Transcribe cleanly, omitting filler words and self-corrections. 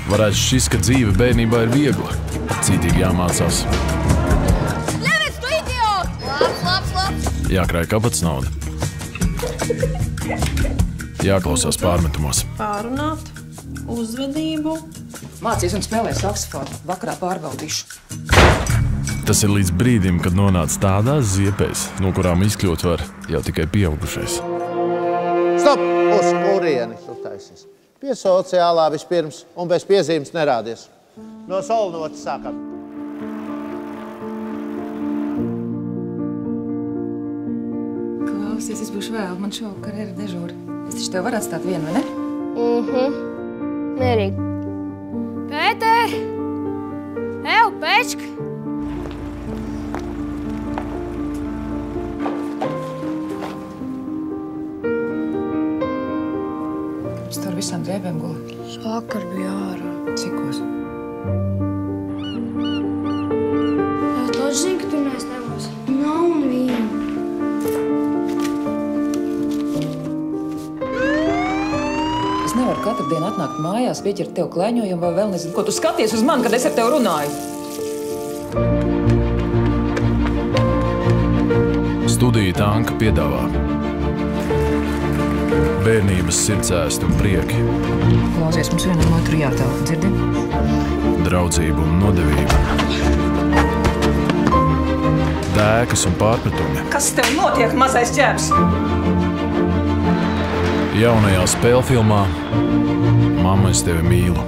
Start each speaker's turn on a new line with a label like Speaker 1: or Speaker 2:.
Speaker 1: Varētu šis, ka dzīve bērnībā ir viegla. Cītīgi jāmācās.
Speaker 2: Ļevits, tu idiot! Labs.
Speaker 1: Jākrāj kabatas nauda. Jāklausās pārmetumos.
Speaker 3: Pārunāt, uzvedību.
Speaker 4: Mācies un spēlē saksofonu. Vakarā pārbaudīšu.
Speaker 1: Tas ir līdz brīdim, kad nonāc tādās ziepēs, no kurām izkļūt var jau tikai pieaugušais.
Speaker 5: Stop! Uz kurieni tu taisies? Pie sociālā vispirms un bez piezīmes nerādies. No solnotas sākam.
Speaker 4: Klausies, es būšu vēl. Man šovakar ir dežūra. Es taču tev varu atstāt vienu, vai ne?
Speaker 2: Mierīgi. Pēter! Ew, pečka!
Speaker 4: Es tur visām drēbēm guli.
Speaker 2: Vakar bija ārā.
Speaker 4: Cikos?
Speaker 2: Es taču zinu, ka tu mēs nebūs. Nav nevienu.
Speaker 4: Es nevaru katru dienu atnākt mājās, pieķert tev klēņojumu vai vēl nezinu, ko tu skaties uz mani, kad es ar tevi runāju.
Speaker 1: Studija Tanka piedāvā bērnības sirdsēsti un prieki,
Speaker 4: Klausies, mums vienam otru jātelpa, dzirdi?
Speaker 1: draudzību un nodevību, dēkas un pārpratumi.
Speaker 4: Kas tev notiek, mazais ķēps?
Speaker 1: Jaunajā spēlfilmā Mamma, es tevi mīlu.